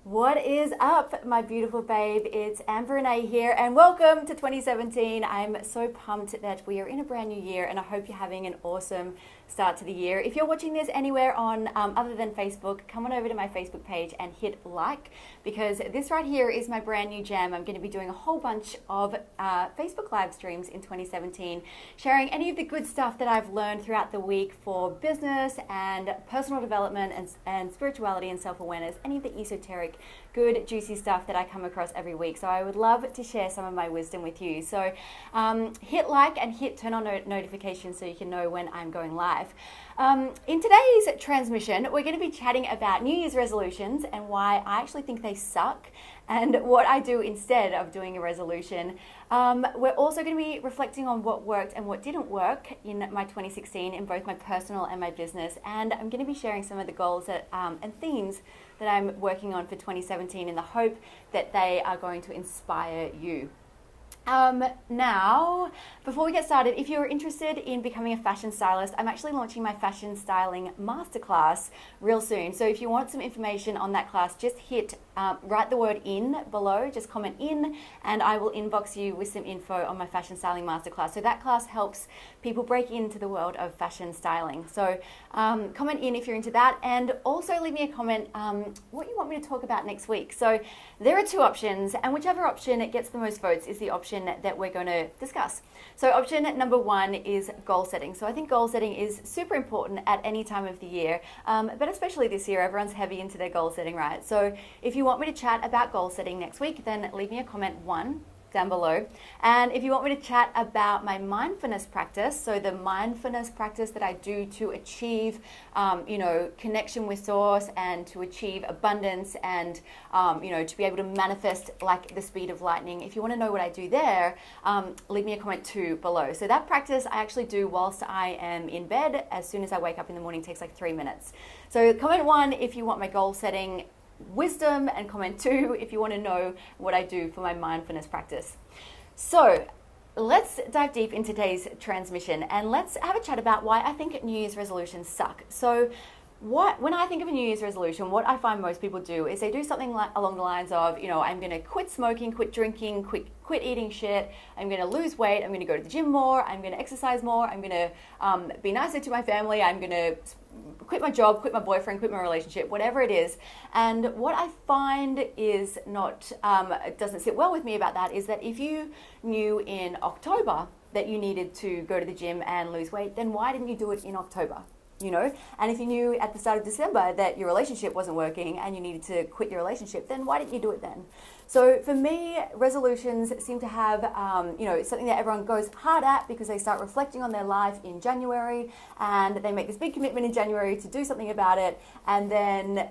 What is up, my beautiful babe? It's Renae here, and welcome to 2017. I'm so pumped that we are in a brand new year, and I hope you're having an awesome start to the year. If you're watching this anywhere on other than Facebook, come on over to my Facebook page and hit like, because this right here is my brand new jam. I'm going to be doing a whole bunch of Facebook live streams in 2017, sharing any of the good stuff that I've learned throughout the week for business and personal development and spirituality and self-awareness, any of the esoteric, good, juicy stuff that I come across every week. So I would love to share some of my wisdom with you. So hit like and hit turn on notifications so you can know when I'm going live. In today's transmission, we're going to be chatting about New Year's resolutions and why I actually think they suck and what I do instead of doing a resolution. We're also going to be reflecting on what worked and what didn't work in my 2016 in both my personal and my business. And I'm going to be sharing some of the goals that, and themes that I'm working on for 2017 in the hope that they are going to inspire you. Now, before we get started, if you're interested in becoming a fashion stylist, I'm actually launching my fashion styling masterclass real soon. So if you want some information on that class, just write the word in below, just comment in, and I will inbox you with some info on my fashion styling masterclass. So that class helps people break into the world of fashion styling. So comment in if you're into that, and also leave me a comment what you want me to talk about next week. So there are two options, and whichever option gets the most votes is the option that we're going to discuss. So option number one is goal setting. So I think goal setting is super important at any time of the year, but especially this year, everyone's heavy into their goal setting, right? So if you want me to chat about goal setting next week, then leave me a comment down below. And if you want me to chat about my mindfulness practice, so the mindfulness practice that I do to achieve, connection with source and to achieve abundance and, to be able to manifest like the speed of lightning. If you want to know what I do there, leave me a comment too below. So that practice I actually do whilst I am in bed. As soon as I wake up in the morning, it takes like 3 minutes. So comment 1 if you want my goal setting wisdom, and comment 2 if you want to know what I do for my mindfulness practice. So let's dive deep in today's transmission, and let's have a chat about why I think New Year's resolutions suck. So when I think of a New Year's resolution, what I find most people do is they do something along the lines of, I'm going to quit smoking, quit drinking, quit eating shit, I'm going to lose weight, I'm going to go to the gym more, I'm going to exercise more, I'm going to be nicer to my family, I'm going to quit my job, quit my boyfriend, quit my relationship, whatever it is. And what I find is doesn't sit well with me about that is that if you knew in October that you needed to go to the gym and lose weight, then why didn't you do it in October? And if you knew at the start of December that your relationship wasn't working and you needed to quit your relationship, then why didn't you do it then? So for me, resolutions seem to have, something that everyone goes hard at because they start reflecting on their life in January and they make this big commitment in January to do something about it. And then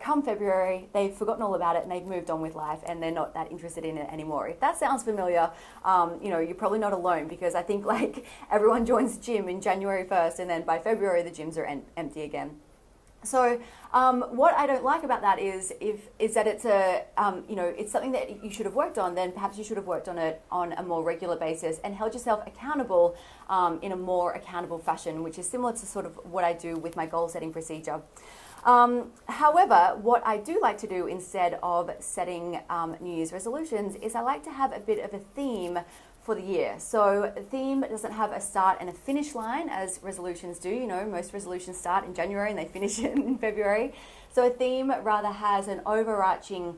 come February, they've forgotten all about it and they've moved on with life and they're not that interested in it anymore. If that sounds familiar, you're probably not alone, because I think like everyone joins the gym in January 1st and then by February the gyms are empty again. So what I don't like about that is that it's it's something that you should have worked on. Then perhaps you should have worked on it on a more regular basis and held yourself accountable in a more accountable fashion, which is similar to sort of what I do with my goal setting procedure. However, what I do like to do instead of setting New Year's resolutions is I like to have a bit of a theme for the year. So the theme doesn't have a start and a finish line as resolutions do. Most resolutions start in January and they finish in February. So a theme rather has an overarching,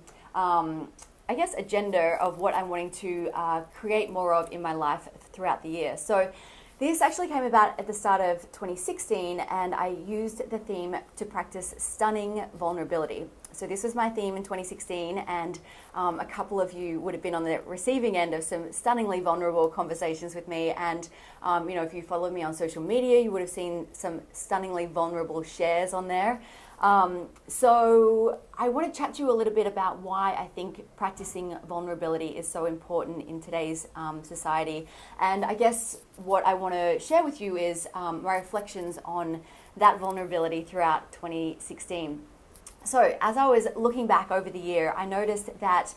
agenda of what I'm wanting to create more of in my life throughout the year. So this actually came about at the start of 2016, and I used the theme to practice stunning vulnerability. So this was my theme in 2016, and a couple of you would have been on the receiving end of some stunningly vulnerable conversations with me. And, if you follow me on social media, you would have seen some stunningly vulnerable shares on there. So I want to chat to you a little bit about why I think practicing vulnerability is so important in today's society. And I guess what I want to share with you is my reflections on that vulnerability throughout 2016. So as I was looking back over the year, I noticed that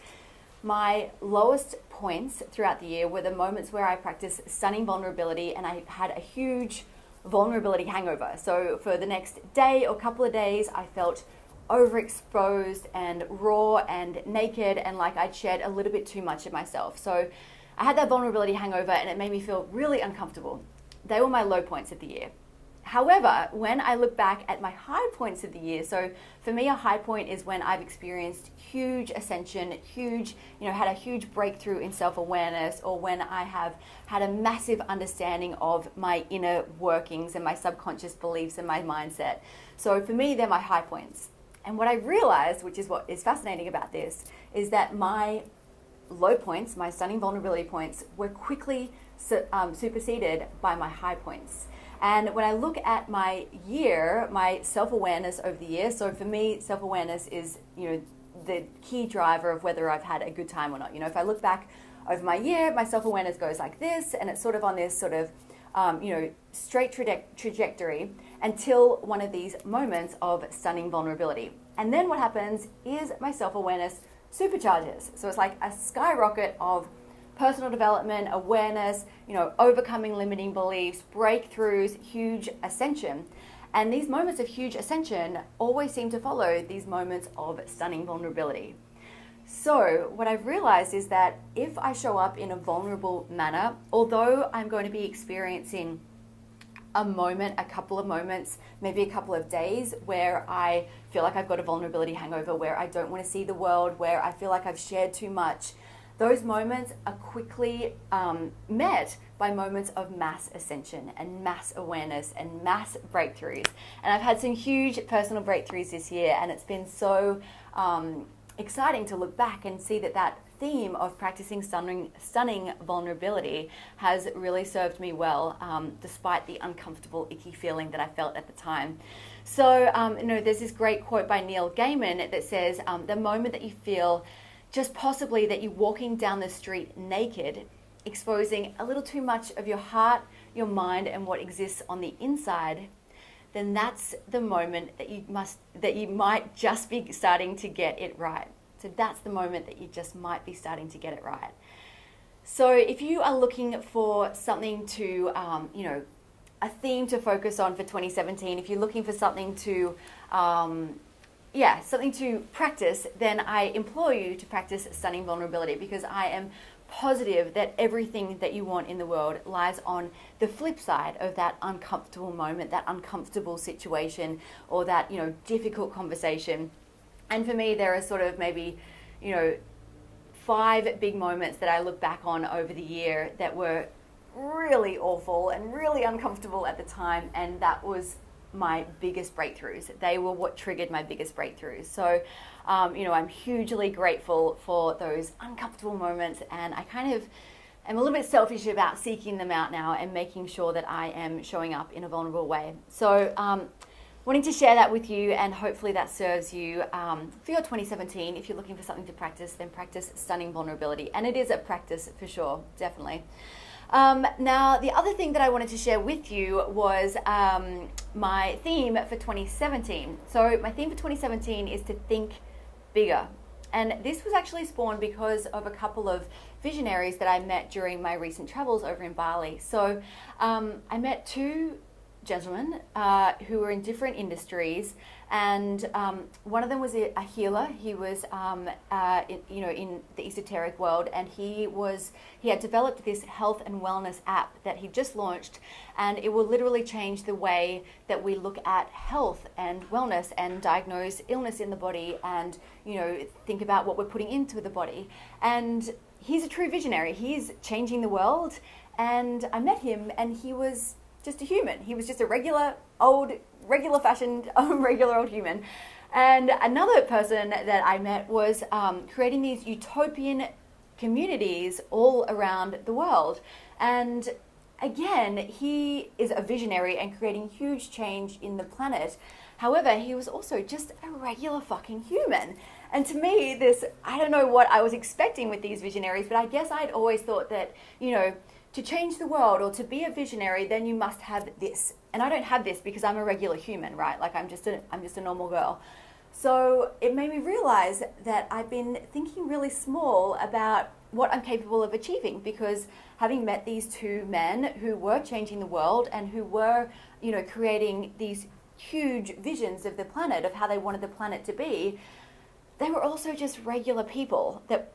my lowest points throughout the year were the moments where I practiced stunning vulnerability and I had a huge vulnerability hangover. So for the next day or couple of days, I felt overexposed and raw and naked, and like I'd shared a little bit too much of myself. So I had that vulnerability hangover, and it made me feel really uncomfortable. They were my low points of the year. However, when I look back at my high points of the year, so for me, a high point is when I've experienced huge ascension, had a huge breakthrough in self-awareness, or when I have had a massive understanding of my inner workings and my subconscious beliefs and my mindset. So for me, they're my high points. And what I realized, which is what is fascinating about this, is that my low points, my stunning vulnerability points, were quickly superseded by my high points. And when I look at my year, my self-awareness over the year, so for me, self-awareness is, the key driver of whether I've had a good time or not. If I look back over my year, my self-awareness goes like this, and it's sort of on this sort of, straight trajectory until one of these moments of stunning vulnerability. And then what happens is my self-awareness supercharges. So it's like a skyrocket of personal development, awareness, overcoming limiting beliefs, breakthroughs, huge ascension. And these moments of huge ascension always seem to follow these moments of stunning vulnerability. So what I've realized is that if I show up in a vulnerable manner, although I'm going to be experiencing a moment, a couple of moments, maybe a couple of days where I feel like I've got a vulnerability hangover, where I don't want to see the world, where I feel like I've shared too much, those moments are quickly met by moments of mass ascension and mass awareness and mass breakthroughs. And I've had some huge personal breakthroughs this year, and it's been so exciting to look back and see that theme of practicing stunning vulnerability has really served me well, despite the uncomfortable, icky feeling that I felt at the time. So, there's this great quote by Neil Gaiman that says, the moment that you feel just possibly that you're walking down the street naked, exposing a little too much of your heart, your mind, and what exists on the inside, then that's the moment that you might just be starting to get it right. So that's the moment that you just might be starting to get it right. So if you are looking for something to, a theme to focus on for 2017, if you're looking for something to, something to practice, then I implore you to practice stunning vulnerability, because I am positive that everything that you want in the world lies on the flip side of that uncomfortable moment, that uncomfortable situation, or that, difficult conversation. And for me, there are sort of maybe, 5 big moments that I look back on over the year that were really awful and really uncomfortable at the time, and that was my biggest breakthroughs. They were what triggered my biggest breakthroughs. So, I'm hugely grateful for those uncomfortable moments, and I kind of am a little bit selfish about seeking them out now and making sure that I am showing up in a vulnerable way. So, wanting to share that with you, and hopefully that serves you for your 2017. If you're looking for something to practice, then practice stunning vulnerability. And it is a practice for sure, definitely. Now, the other thing that I wanted to share with you was my theme for 2017. So my theme for 2017 is to think bigger. And this was actually spawned because of a couple of visionaries that I met during my recent travels over in Bali. So I met 2 gentlemen who were in different industries, and one of them was a healer. He was in the esoteric world, and he had developed this health and wellness app that he just launched, and it will literally change the way that we look at health and wellness and diagnose illness in the body, and think about what we're putting into the body. And he's a true visionary. He's changing the world. And I met him, and he was just a human. He was just a regular old human. And another person that I met was creating these utopian communities all around the world. And again, he is a visionary and creating huge change in the planet. However, he was also just a regular fucking human. And to me, I don't know what I was expecting with these visionaries, but I guess I'd always thought that, to change the world or to be a visionary, then you must have this. And I don't have this because I'm a regular human, right? Like I'm just a normal girl. So it made me realize that I've been thinking really small about what I'm capable of achieving, because having met these 2 men who were changing the world and who were, creating these huge visions of the planet, of how they wanted the planet to be, they were also just regular people that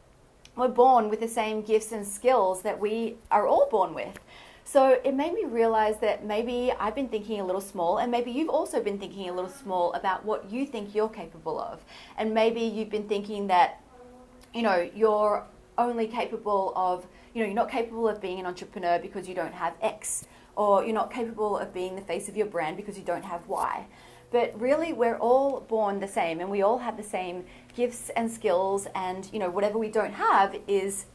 were born with the same gifts and skills that we are all born with. So it made me realize that maybe I've been thinking a little small, and maybe you've also been thinking a little small about what you think you're capable of. And maybe you've been thinking that, you're only capable of, you're not capable of being an entrepreneur because you don't have X, or you're not capable of being the face of your brand because you don't have Y. But really, we're all born the same, and we all have the same gifts and skills, and whatever we don't have is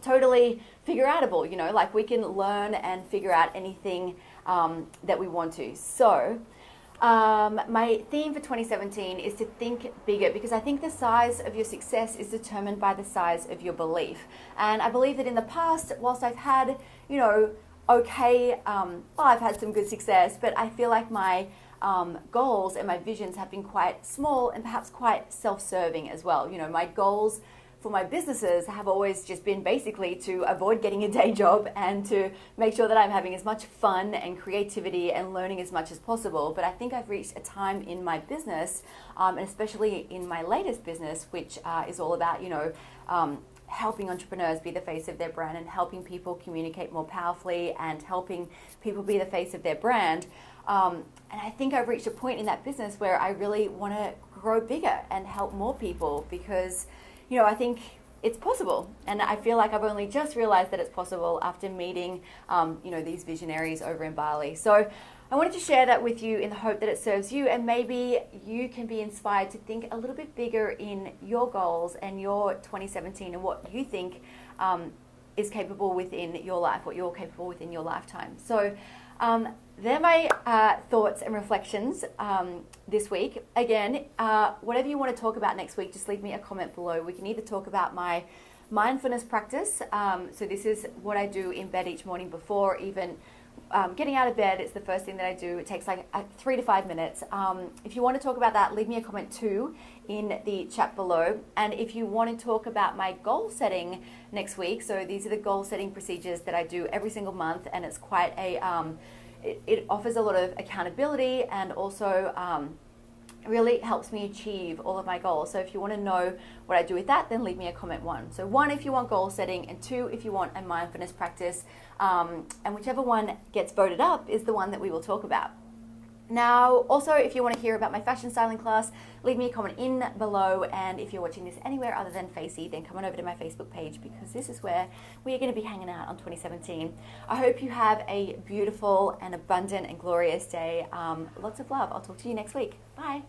totally figure outable. Like, we can learn and figure out anything that we want to. So my theme for 2017 is to think bigger, because I think the size of your success is determined by the size of your belief. And I believe that in the past, whilst I've had, I've had some good success, but I feel like my goals and my visions have been quite small and perhaps quite self-serving as well. My goals for my businesses have always just been basically to avoid getting a day job and to make sure that I'm having as much fun and creativity and learning as much as possible. But I think I've reached a time in my business, and especially in my latest business, which is all about, helping entrepreneurs be the face of their brand and helping people communicate more powerfully and helping people be the face of their brand. And I think I've reached a point in that business where I really want to grow bigger and help more people, because I think it's possible. And I feel like I've only just realized that it's possible after meeting, these visionaries over in Bali. So I wanted to share that with you in the hope that it serves you, and maybe you can be inspired to think a little bit bigger in your goals and your 2017 and what you think is capable within your life, what you're capable within your lifetime. So they're my thoughts and reflections this week. Again, whatever you want to talk about next week, just leave me a comment below. We can either talk about my mindfulness practice. So this is what I do in bed each morning before even getting out of bed. It's the first thing that I do. It takes like 3 to 5 minutes. If you want to talk about that, leave me a comment too in the chat below. And if you want to talk about my goal setting next week, so these are the goal setting procedures that I do every single month, and it's quite a it offers a lot of accountability and also really helps me achieve all of my goals. So if you want to know what I do with that, then leave me a comment 1. So 1 if you want goal setting, and 2 if you want a mindfulness practice, and whichever one gets voted up is the one that we will talk about. Now, also, if you want to hear about my fashion styling class, leave me a comment in below. And if you're watching this anywhere other than Facey, then come on over to my Facebook page, because this is where we are going to be hanging out on 2017. I hope you have a beautiful and abundant and glorious day. Lots of love. I'll talk to you next week. Bye.